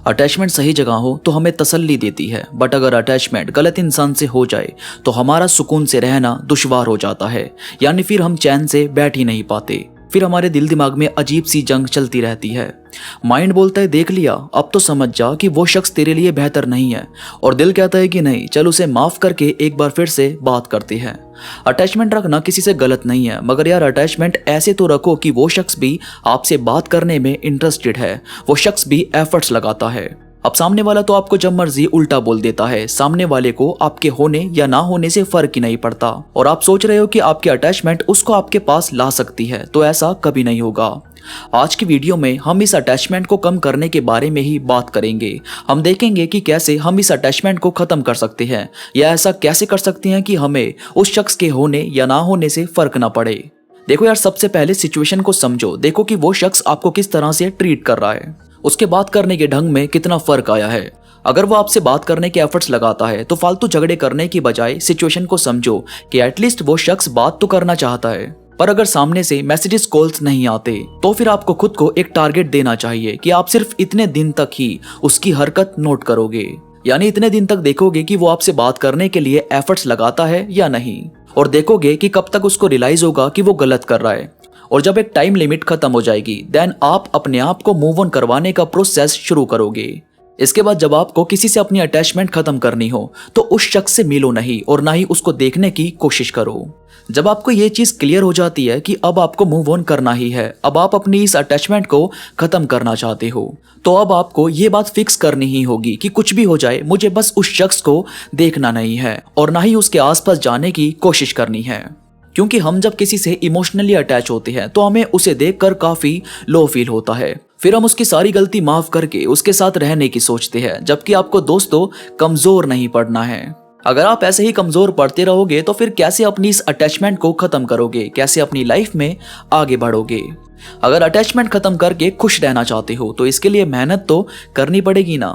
Attachment सही जगह हो तो हमें तसल्ली देती है, बट अगर अटैचमेंट गलत इंसान से हो जाए तो हमारा सुकून से रहना दुश्वार हो जाता है। यानी फिर हम चैन से बैठ ही नहीं पाते, फिर हमारे दिल दिमाग में अजीब सी जंग चलती रहती है। माइंड बोलता है देख लिया, अब तो समझ जा कि वो शख्स तेरे लिए बेहतर नहीं है, और दिल कहता है कि नहीं, चल उसे माफ करके एक बार फिर से बात करते हैं। अटैचमेंट रखना किसी से गलत नहीं है, मगर यार अटैचमेंट ऐसे तो रखो कि वो शख्स भी आपसे बात करने में इंटरेस्टेड है, वो शख्स भी एफर्ट्स लगाता है। अब सामने वाला तो आपको जब मर्जी उल्टा बोल देता है, सामने वाले को आपके होने या ना होने से फर्क ही नहीं पड़ता, और आप सोच रहे हो कि आपकी अटैचमेंट उसको आपके पास ला सकती है, तो ऐसा कभी नहीं होगा। आज की वीडियो में हम इस अटैचमेंट को कम करने के बारे में ही बात करेंगे। हम देखेंगे कि कैसे हम इस अटैचमेंट को खत्म कर सकते हैं, या ऐसा कैसे कर सकते हैं कि हमें उस शख्स के होने या ना होने से फर्क ना पड़े। देखो यार, सबसे पहले सिचुएशन को समझो, देखो कि वो शख्स आपको किस तरह से ट्रीट कर रहा है, उसके बात करने के ढंग में कितना फर्क आया है। अगर वो आपसे बात करने के एफर्ट्स लगाता है तो फालतू झगड़े करने की बजाय सिचुएशन को समझो कि एटलीस्ट वो शख्स बात तो करना चाहता है। पर अगर सामने से मैसेजेस कॉल्स नहीं आते तो फिर आपको खुद को एक टारगेट देना चाहिए कि आप सिर्फ इतने दिन तक ही उसकी हरकत नोट करोगे, यानी इतने दिन तक देखोगे कि वो आपसे बात करने के लिए एफर्ट्स लगाता है या नहीं, और देखोगे कि कब तक उसको रियलाइज होगा कि वो गलत कर रहा है। और जब एक टाइम लिमिट खत्म हो जाएगी, देन आप अपने आप को मूव ऑन करवाने का प्रोसेस शुरू करोगे। इसके बाद जब आपको किसी से अपनी अटैचमेंट खत्म करनी हो तो उस शख्स से मिलो नहीं और ना ही उसको देखने की कोशिश करो। जब आपको ये चीज क्लियर हो जाती है कि अब आपको मूव ऑन करना ही है, अब आप अपनी इस अटैचमेंट को खत्म करना चाहते हो, तो अब आपको ये बात फिक्स करनी ही होगी कि कुछ भी हो जाए मुझे बस उस शख्स को देखना नहीं है और ना ही उसके आसपास जाने की कोशिश करनी है। क्योंकि हम जब किसी से इमोशनली अटैच होते हैं तो हमें उसे देखकर काफी लो फील होता है, फिर हम उसकी सारी गलती माफ करके उसके साथ रहने की सोचते हैं, जबकि आपको दोस्तों कमजोर नहीं पड़ना है। अगर आप ऐसे ही कमजोर पड़ते रहोगे तो फिर कैसे अपनी इस अटैचमेंट को खत्म करोगे, कैसे अपनी लाइफ में आगे बढ़ोगे। अगर अटैचमेंट खत्म करके खुश रहना चाहते हो तो इसके लिए मेहनत तो करनी पड़ेगी ना।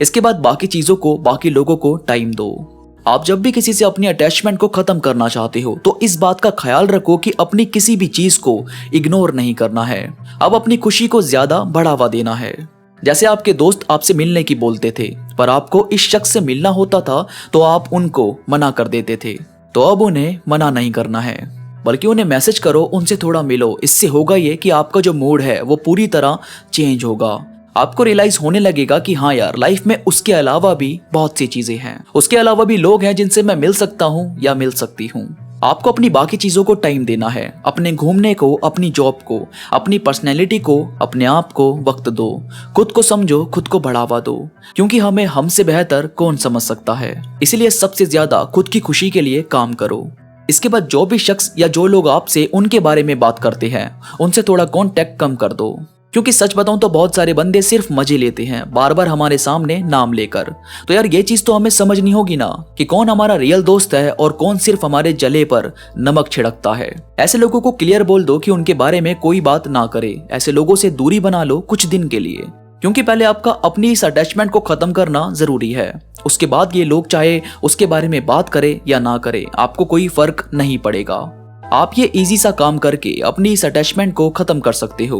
इसके बाद बाकी चीजों को, बाकी लोगों को टाइम दो। आप जब भी किसी से अपनी अटैचमेंट को खत्म करना चाहते हो तो इस बात का ख्याल रखो कि अपनी किसी भी चीज को इग्नोर नहीं करना है। अब अपनी खुशी को ज्यादा बढ़ावा देना है। जैसे आपके दोस्त आपसे मिलने की बोलते थे, पर आपको इस शख्स से मिलना होता था तो आप उनको मना कर देते थे, तो अब उन्हें मना नहीं करना है, बल्कि उन्हें मैसेज करो, उनसे थोड़ा मिलो। इससे होगा ये कि आपका जो मूड है वो पूरी तरह चेंज होगा। आपको रियलाइज होने लगेगा कि हाँ यार, लाइफ में उसके अलावा भी बहुत सी चीजें हैं, उसके अलावा भी लोग हैं जिनसे मैं मिल सकता हूँ या मिल सकती हूँ। आपको अपनी बाकी चीजों को टाइम देना है, अपने घूमने को, अपनी जॉब को, अपनी पर्सनैलिटी को, अपने आप को वक्त दो, खुद को समझो, खुद को बढ़ावा दो, क्योंकि हमें हमसे बेहतर कौन समझ सकता है। इसीलिए सबसे ज्यादा खुद की खुशी के लिए काम करो। इसके बाद जो भी शख्स या जो लोग आपसे उनके बारे में बात करते हैं उनसे थोड़ा कांटेक्ट कम कर दो, क्योंकि सच बताऊं तो बहुत सारे बंदे सिर्फ मजे लेते हैं बार बार हमारे सामने नाम लेकर। तो यार ये चीज तो हमें समझनी होगी ना कि कौन हमारा रियल दोस्त है और कौन सिर्फ हमारे जले पर नमक छिड़कता है। ऐसे लोगों को क्लियर बोल दो कि उनके बारे में कोई बात ना करे। ऐसे लोगों से दूरी बना लो कुछ दिन के लिए, क्योंकि पहले आपका अपनी इस अटैचमेंट को खत्म करना जरूरी है। उसके बाद ये लोग चाहे उसके बारे में बात करे या ना करे, आपको कोई फर्क नहीं पड़ेगा। आप ये इजी सा काम करके अपनी इस अटैचमेंट को खत्म कर सकते हो।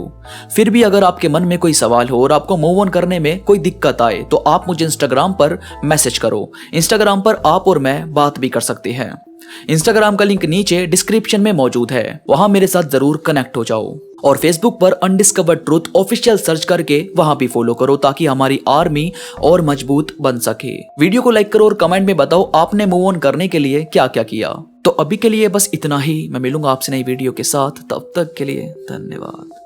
फिर भी अगर आपके मन में कोई सवाल हो और आपको मूव ऑन करने में कोई दिक्कत आए तो आप मुझे इंस्टाग्राम पर मैसेज करो। इंस्टाग्राम पर आप और मैं बात भी कर सकते हैं। इंस्टाग्राम का लिंक नीचे डिस्क्रिप्शन में मौजूद है, वहां मेरे साथ जरूर कनेक्ट हो जाओ। और फेसबुक पर अनडिस्कवर्ड ट्रूथ ऑफिशियल सर्च करके वहां भी फॉलो करो, ताकि हमारी आर्मी और मजबूत बन सके। वीडियो को लाइक करो और कमेंट में बताओ आपने मूव ऑन करने के लिए क्या क्या किया। तो अभी के लिए बस इतना ही, मैं मिलूंगा आपसे नई वीडियो के साथ, तब तक के लिए धन्यवाद।